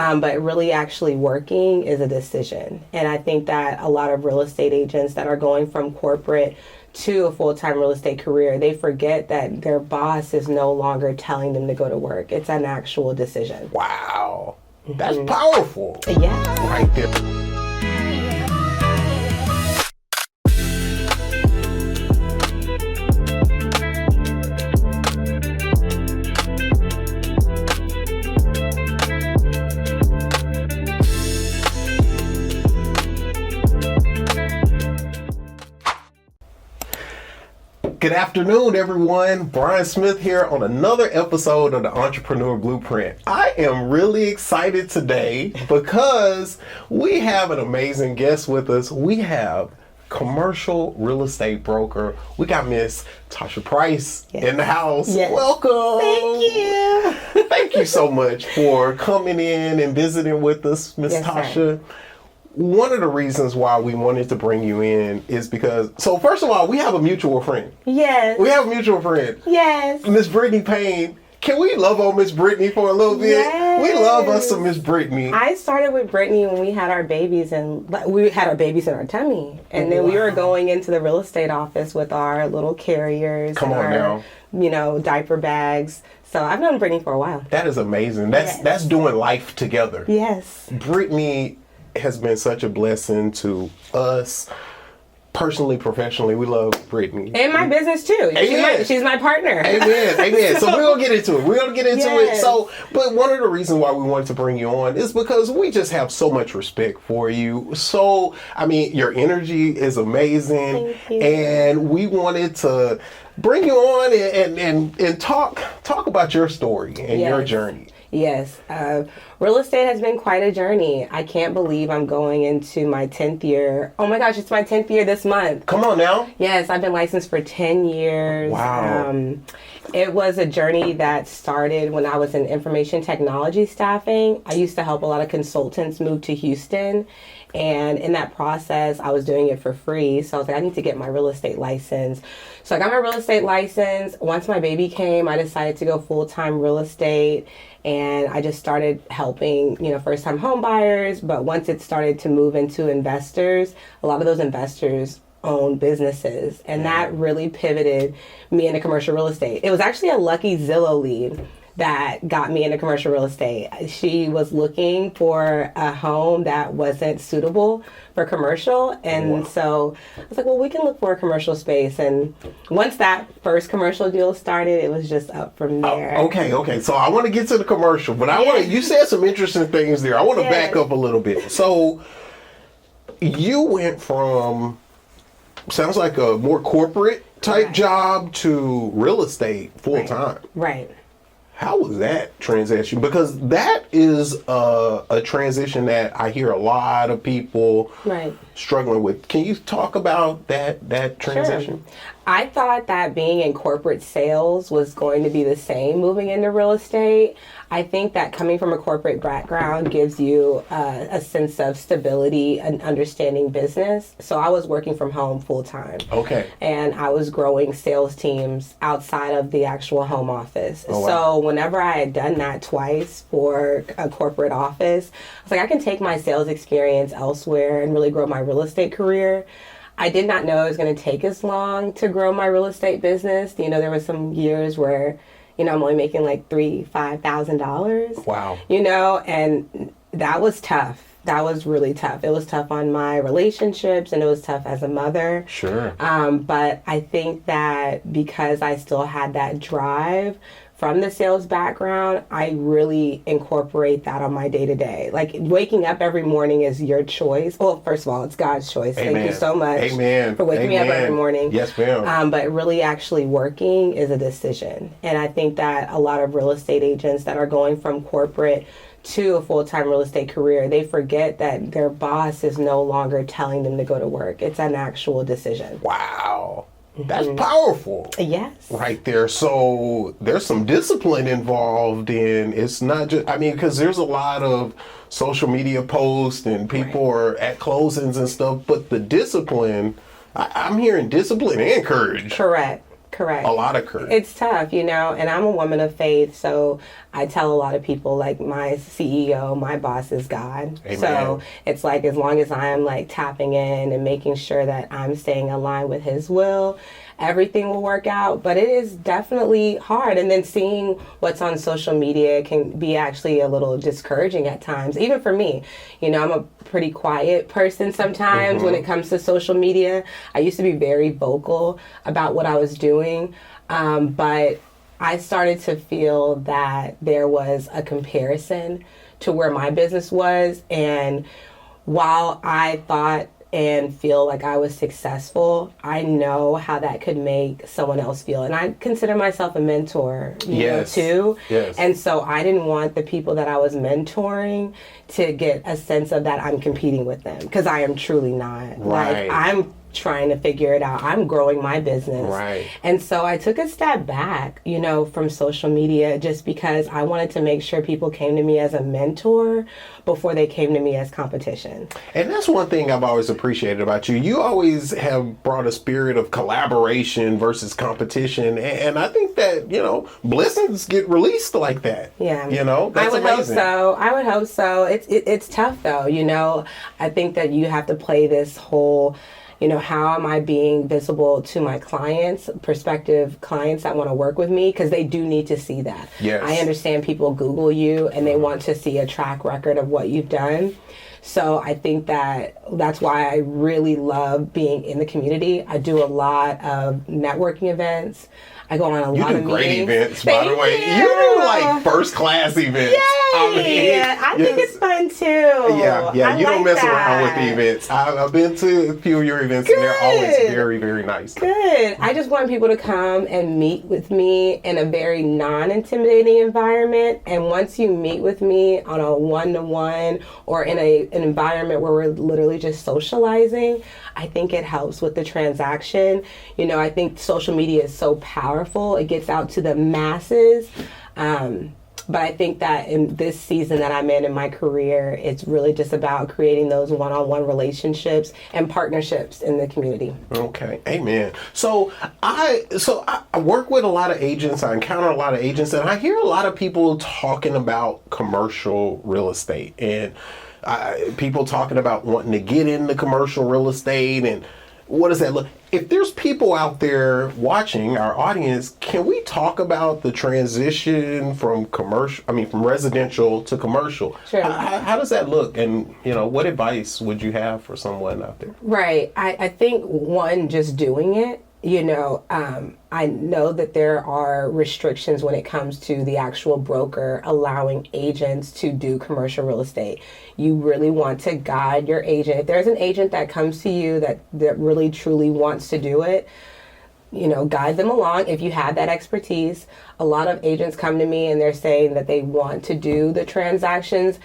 But really actually working is a decision. And I think that a lot of real estate agents that are going from corporate to a full-time real estate career, they forget that their boss is no longer telling them to go to work. It's an actual decision. Wow. That's powerful. Yeah. Right there. Good afternoon, everyone. Brian Smith here on another episode of the Entrepreneur Blueprint. I am really excited today because we have an amazing guest with us. We have commercial real estate broker. We got Miss LaTasha Price in the house. Yes. Welcome. Thank you. Thank you so much for coming in and visiting with us, Miss Tasha. One of the reasons why we wanted to bring you in is because, so first of all, we have a mutual friend. Yes. We have a mutual friend. Yes. Miss Brittany Payne. Can we love on Miss Brittany for a little bit? Yes. We love us some Miss Brittany. I started with Brittany when we had our babies and we had our babies in our tummy. And then we were going into the real estate office with our little carriers. Come on now. You know, diaper bags. So I've known Brittany for a while. That is amazing. That's doing life together. Yes. Brittany has been such a blessing to us. Personally, professionally, we love Brittany. And my business too. Amen. She's my partner. Amen. Amen. So we're going to get into it. So, but one of the reasons why we wanted to bring you on is because we just have so much respect for you. So, I mean, your energy is amazing. Thank you. And we wanted to bring you on and talk about your story and your journey. Yes. Real estate has been quite a journey. I can't believe I'm going into my 10th year. Oh my gosh, it's my 10th year this month. Come on now. Yes, I've been licensed for 10 years. Wow. It was a journey that started when I was in information technology staffing. I used to help a lot of consultants move to Houston. And in that process, I was doing it for free. So I was like, I need to get my real estate license. So I got my real estate license. Once my baby came, I decided to go full-time real estate. And I just started helping, first-time home buyers. But once it started to move into investors, a lot of those investors own businesses. And that really pivoted me into commercial real estate. It was actually a lucky Zillow lead that got me into commercial real estate. She was looking for a home that wasn't suitable for commercial. And so I was like, well, we can look for a commercial space. And once that first commercial deal started, it was just up from there. Okay. So I want to get to the commercial, but you said some interesting things there. I want to back up a little bit. So you went from, sounds like a more corporate type job to real estate full time. Right. How was that transition? Because that is a transition that I hear a lot of people struggling with. Can you talk about that transition? Sure. I thought that being in corporate sales was going to be the same moving into real estate. I think that coming from a corporate background gives you a sense of stability and understanding business. So I was working from home full time. Okay. And I was growing sales teams outside of the actual home office. Oh, wow. So whenever I had done that twice for a corporate office, I was like, I can take my sales experience elsewhere and really grow my real estate career. I did not know it was going to take as long to grow my real estate business. There were some years where, I'm only making like $3,000-$5,000. Wow. And that was tough. That was really tough. It was tough on my relationships and it was tough as a mother. Sure. But I think that because I still had that drive from the sales background, I really incorporate that on my day-to-day. Like waking up every morning is your choice. Well, first of all, it's God's choice. Amen. Thank you so much for waking me up every morning. Yes, ma'am. But really actually working is a decision. And I think that a lot of real estate agents that are going from corporate to a full-time real estate career, they forget that their boss is no longer telling them to go to work. It's an actual decision. Wow. That's powerful. Yes. Right there. So there's some discipline involved in, it's not just, because there's a lot of social media posts and people are at closings and stuff, but the discipline, I'm hearing discipline and courage. Correct. Correct. A lot of courage. It's tough, and I'm a woman of faith, so I tell a lot of people, like, my CEO, my boss is God. Amen. So it's like, as long as I'm like tapping in and making sure that I'm staying aligned with his will, everything will work out. But it is definitely hard. And then seeing what's on social media can be actually a little discouraging at times, even for me. I'm a pretty quiet person sometimes when it comes to social media. I used to be very vocal about what I was doing, but I started to feel that there was a comparison to where my business was. And while I thought and feel like I was successful, I know how that could make someone else feel. And I consider myself a mentor, too. Yes. And so I didn't want the people that I was mentoring to get a sense of that I'm competing with them, because I am truly not. Right. Like, I'm trying to figure it out. I'm growing my business. Right. And so I took a step back, from social media, just because I wanted to make sure people came to me as a mentor before they came to me as competition. And that's one thing I've always appreciated about you. You always have brought a spirit of collaboration versus competition. And I think that, blessings get released like that. Yeah. That's amazing. I would hope so. It's tough, though. I think that you have to play this whole, how am I being visible to my clients, prospective clients that want to work with me, because they do need to see that. Yes. I understand people Google you and they want to see a track record of what you've done. So I think that's why I really love being in the community. I do a lot of networking events. I go on a lot of meetings. You do great events, by the way. You do like first class events. Yay! I think it's fun too. Yeah. You don't mess around with the events. I've been to a few of your events, and they're always very, very nice. Good. I just want people to come and meet with me in a very non-intimidating environment. And once you meet with me on a one-to-one or in an environment where we're literally just socializing, I think it helps with the transaction. I think social media is so powerful. It gets out to the masses. But I think that in this season that I'm in my career, it's really just about creating those one-on-one relationships and partnerships in the community. Okay, amen. So I work with a lot of agents. I encounter a lot of agents, and I hear a lot of people talking about commercial real estate, and people talking about wanting to get into commercial real estate. And what does that look? If there's people out there watching, our audience, can we talk about the transition from residential to commercial? Sure. How does that look? And, what advice would you have for someone out there? Right. I think, one, just doing it. I know that there are restrictions when it comes to the actual broker allowing agents to do commercial real estate. You really want to guide your agent. If there's an agent that comes to you that really truly wants to do it, guide them along if you have that expertise. A lot of agents come to me and they're saying that they want to do the transactions.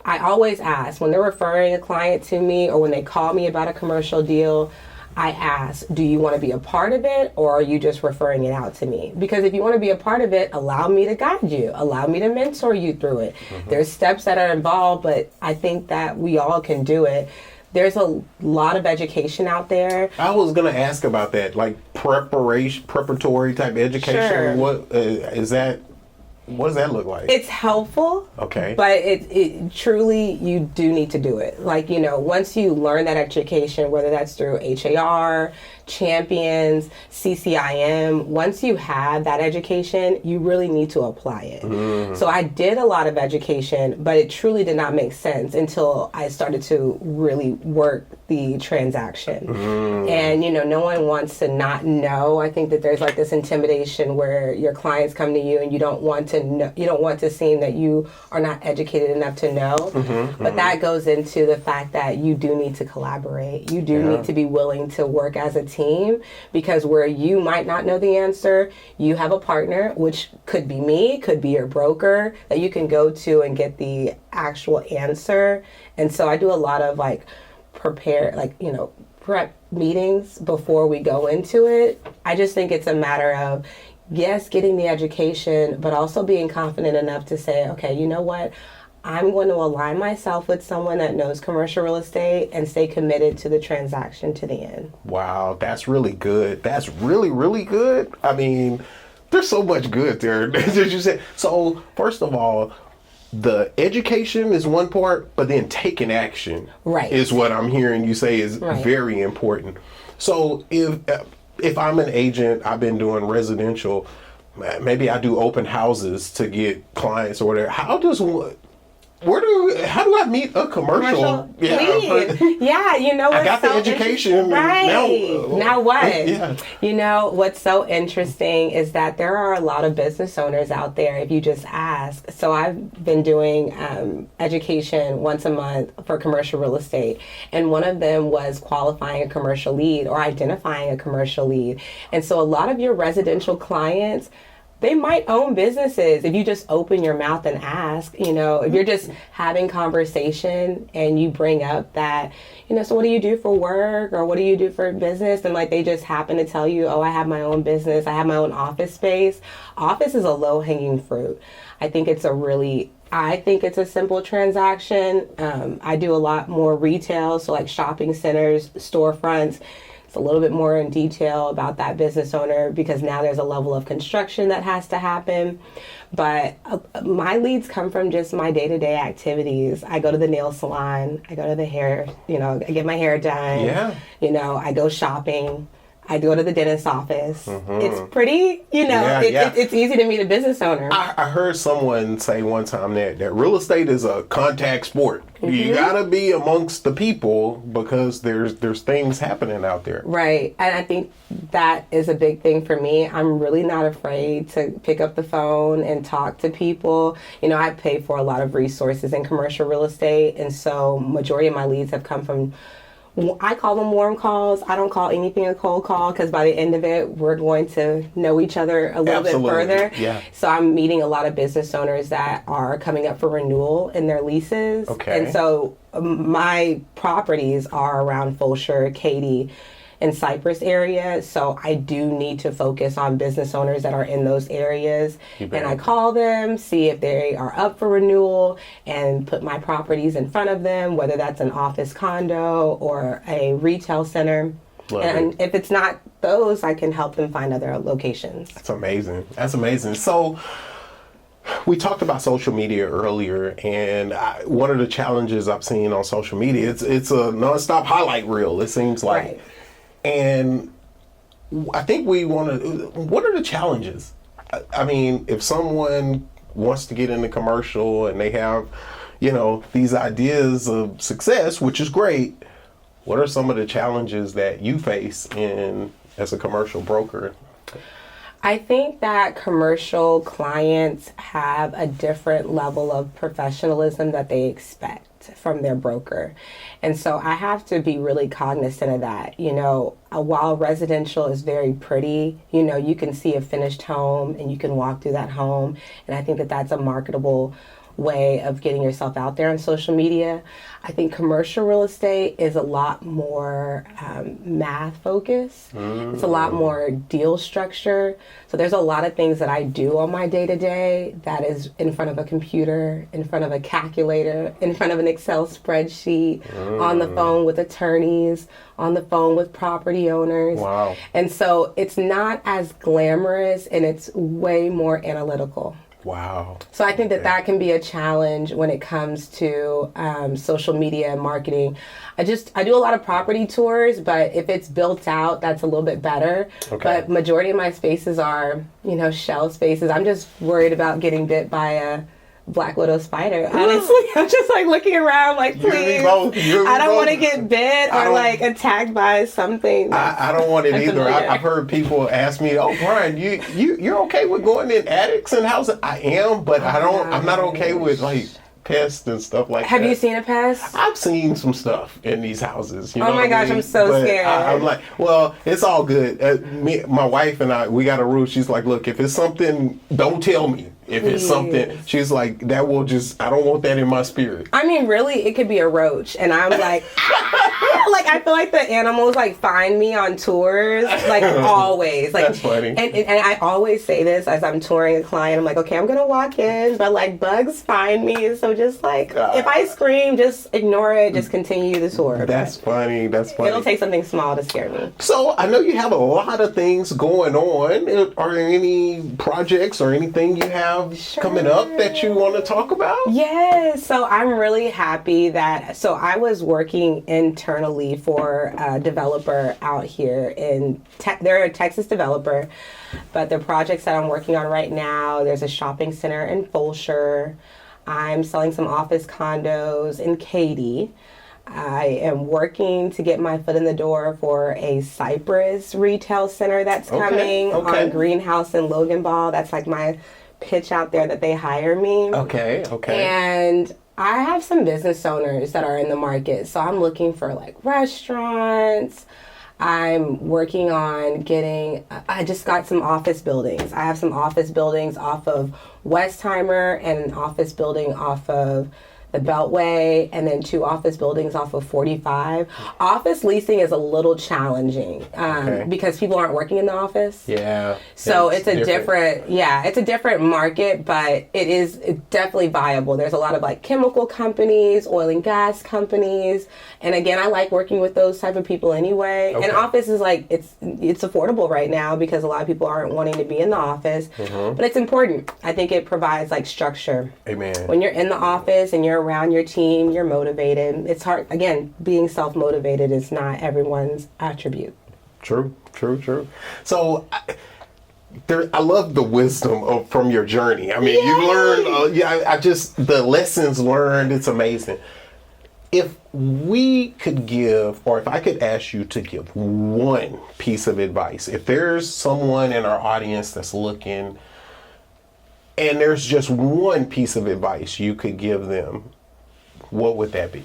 I always ask, when they're referring a client to me or when they call me about a commercial deal, I ask, do you want to be a part of it, or are you just referring it out to me? Because if you want to be a part of it, allow me to guide you. Allow me to mentor you through it. There's steps that are involved, but I think that we all can do it. There's a lot of education out there. I was going to ask about that, like preparatory type education. Sure. What is that? What does that look like? It's helpful. Okay. But it truly, you do need to do it. Like, once you learn that education, whether that's through HAR, Champions, CCIM, once you have that education, you really need to apply it. Mm-hmm. So I did a lot of education, but it truly did not make sense until I started to really work the transaction. Mm-hmm. And, no one wants to not know. I think that there's like this intimidation where your clients come to you and you don't want to know, you don't want to seem that you are not educated enough to know. Mm-hmm. But that goes into the fact that you do need to collaborate. You do need to be willing to work as a team, because where you might not know the answer, you have a partner, which could be me, could be your broker, that you can go to and get the actual answer. And so I do a lot of prep meetings before we go into it. I just think it's a matter of, yes, getting the education, but also being confident enough to say, okay, you know what? I'm going to align myself with someone that knows commercial real estate and stay committed to the transaction to the end. Wow, that's really good. That's really, really good. I mean, there's so much good there that you said. So, first of all, the education is one part, but then taking action is what I'm hearing you say is very important. So, if I'm an agent, I've been doing residential, maybe I do open houses to get clients or whatever. How do I meet a commercial lead? Yeah, you know what's I got the education. Right. Now what? Yeah. You know, what's so interesting is that there are a lot of business owners out there if you just ask. So I've been doing education once a month for commercial real estate. And one of them was qualifying a commercial lead or identifying a commercial lead. And so a lot of your residential clients, they might own businesses if you just open your mouth and ask, you know, if you're just having conversation and you bring up that, you know, so what do you do for work or what do you do for business? And like they just happen to tell you, oh, I have my own business. I have my own office space. Office is a low hanging fruit. I think it's a simple transaction. I do a lot more retail. So like shopping centers, storefronts. It's a little bit more in detail about that business owner because now there's a level of construction that has to happen. But my leads come from just my day-to-day activities. I go to the nail salon. I go to the hair, you know, I get my hair done. Yeah. You know, I go shopping. I go to the dentist's office. It's pretty, you know, it's easy to meet a business owner. I heard someone say one time that real estate is a contact sport. You gotta be amongst the people because there's things happening out there. Right. And I think that is a big thing for me. I'm really not afraid to pick up the phone and talk to people. You know, I pay for a lot of resources in commercial real estate. And so majority of my leads have come from, I call them warm calls. I don't call anything a cold call because by the end of it, we're going to know each other a little bit further. Yeah. So I'm meeting a lot of business owners that are coming up for renewal in their leases. Okay. And so my properties are around Fulshire, Katy, and Cypress area. So I do need to focus on business owners that are in those areas. And I call them, see if they are up for renewal and put my properties in front of them, whether that's an office condo or a retail center. If it's not those, I can help them find other locations. That's amazing. That's amazing. So we talked about social media earlier, and one of the challenges I've seen on social media, it's a nonstop highlight reel, it seems like. Right. And I think we want to, what are the challenges? I mean, if someone wants to get into commercial and they have, you know, these ideas of success, which is great, what are some of the challenges that you face as a commercial broker? I think that commercial clients have a different level of professionalism that they expect from their broker. And so I have to be really cognizant of that. You know, while residential is very pretty, you know, you can see a finished home and you can walk through that home. And I think that that's a marketable way of getting yourself out there on social media. I think commercial real estate is a lot more math focused. It's a lot more deal structure. So there's a lot of things that I do on my day-to-day that is in front of a computer, in front of a calculator, in front of an Excel spreadsheet, on the phone with attorneys, on the phone with property owners. Wow. And so it's not as glamorous and it's way more analytical. Wow. So I think that can be a challenge when it comes to social media and marketing. I do a lot of property tours, but if it's built out, that's a little bit better. Okay. But majority of my spaces are, you know, shell spaces. I'm just worried about getting bit by a black widow spider. Honestly, I'm just like looking around like, please. I don't want to get bit or like attacked by something. I don't want it either. I've heard people ask me, "Oh, Brian, you're okay with going in attics and houses?" I am, but I'm not okay with like pests and stuff like that. Have you seen a pest? I've seen some stuff in these houses. You know oh my gosh, I'm so scared. I'm like, well, it's all good. My wife and I, we got a rule. She's like, look, if it's something, don't tell me. If it's something, she's like, that will just, I don't want that in my spirit. I mean, really, it could be a roach. And I'm like, like, I feel like the animals, like, find me on tours, like, always. Like, That's funny. And I always say this as I'm touring a client. I'm like, okay, I'm going to walk in, but, like, bugs find me. So just, like, if I scream, just ignore it. Just continue the tour. That's funny. That's funny. It'll take something small to scare me. So I know you have a lot of things going on. Are there any projects or anything you have coming up that you want to talk about? Yes. So I'm really happy that, so I was working internally for a developer out here they're a Texas developer, but the projects that I'm working on right now, there's a shopping center in Fulshire. I'm selling some office condos in Katy. I am working to get my foot in the door for a Cypress retail center that's coming on Greenhouse and Logan Ball. That's like my pitch out there that they hire me. Okay. And I have some business owners that are in the market. So I'm looking for like restaurants. I'm working on I just got some office buildings. I have some office buildings off of Westheimer and an office building off of the Beltway, and then 2 office buildings off of 45. Office leasing is a little challenging because people aren't working in the office. Yeah. So it's a different market, but it's definitely viable. There's a lot of like chemical companies, oil and gas companies. And again, I like working with those type of people anyway. And office is like, it's affordable right now because a lot of people aren't wanting to be in the office, but it's important. I think it provides like structure. Amen. When you're in the office and you're around your team, you're motivated. It's hard. Again, being self-motivated is not everyone's attribute. True. So I love the wisdom from your journey. I mean, you learned, I just, the lessons learned, it's amazing. If we could give, or if I could ask you to give one piece of advice, if there's someone in our audience that's looking, and there's just one piece of advice you could give them, what would that be?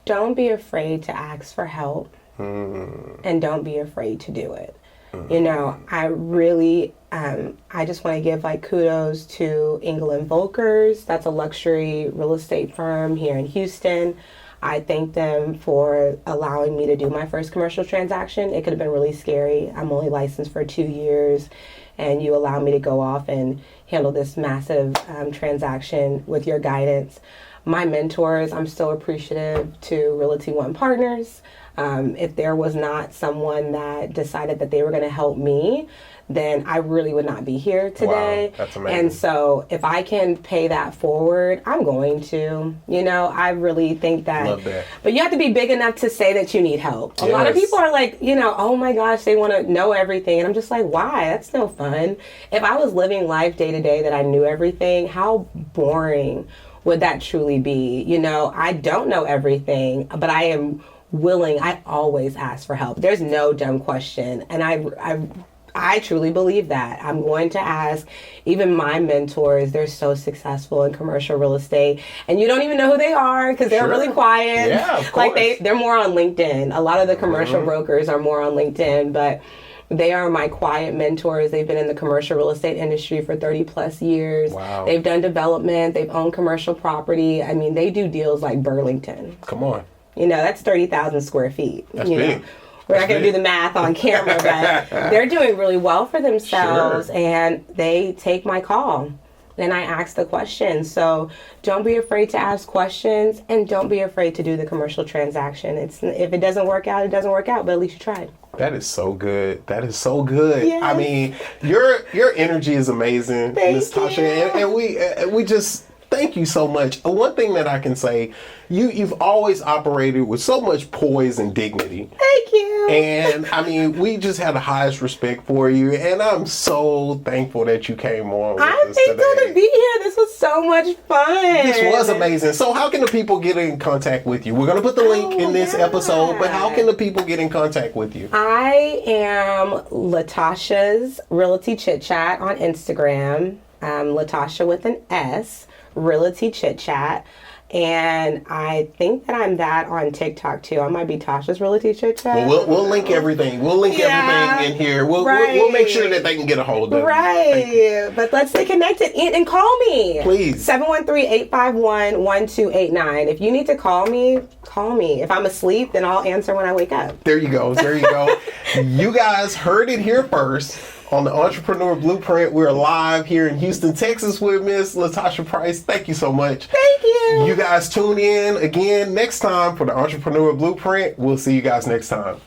Don't be afraid to ask for help, and don't be afraid to do it. I really, I just want to give like kudos to England Volkers. That's a luxury real estate firm here in Houston. I thank them for allowing me to do my first commercial transaction. It could have been really scary. I'm only licensed for 2 years, and you allow me to go off and handle this massive transaction with your guidance. My mentors, I'm so appreciative to Realty One Partners. If there was not someone that decided that they were going to help me, then I really would not be here today. Wow, that's amazing. And so if I can pay that forward, I'm going to. I really think that. Love that. But you have to be big enough to say that you need help. A lot of people are like, oh my gosh, they want to know everything. And I'm just like, why? That's no fun. If I was living life day to day that I knew everything, how boring would that truly be? I don't know everything, but I am willing. I always ask for help. There's no dumb question. And I truly believe that. I'm going to ask. Even my mentors, they're so successful in commercial real estate, and you don't even know who they are because they're really quiet. Yeah, of course. Like they're more on LinkedIn. A lot of the commercial brokers are more on LinkedIn, but they are my quiet mentors. They've been in the commercial real estate industry for 30 plus years. Wow. They've done development. They've owned commercial property. I mean, they do deals like Burlington. Come on. That's 30,000 square feet. That's big. We're not going to do the math on camera, but they're doing really well for themselves, and they take my call. Then I ask the questions. So don't be afraid to ask questions, and don't be afraid to do the commercial transaction. If it doesn't work out, it doesn't work out, but at least you tried. That is so good. That is so good. Yes. I mean, your energy is amazing, Miss Tasha, and we just thank you so much. One thing that I can say, you've always operated with so much poise and dignity. Thank you. And I mean, we just have the highest respect for you, and I'm so thankful that you came on with I'm us thankful today. to be here. This was so much fun. This was amazing. So how can the people get in contact with you? We're going to put the link in this episode, but how can the people get in contact with you? I am LaTasha's Realty Chit Chat on Instagram. LaTasha with an S, Realty Chit Chat. And I think that I'm that on TikTok too. I might be Tasha's Realty Chit Chat. Well, we'll link everything. We'll link everything in here. We'll make sure that they can get a hold of it. Right. But let's stay connected and call me. Please. 713-851-1289. If you need to call me, call me. If I'm asleep, then I'll answer when I wake up. There you go. There you go. You guys heard it here first. On the Entrepreneur Blueprint, we're live here in Houston, Texas with Miss LaTasha Price. Thank you so much. Thank you. You guys tune in again next time for the Entrepreneur Blueprint. We'll see you guys next time.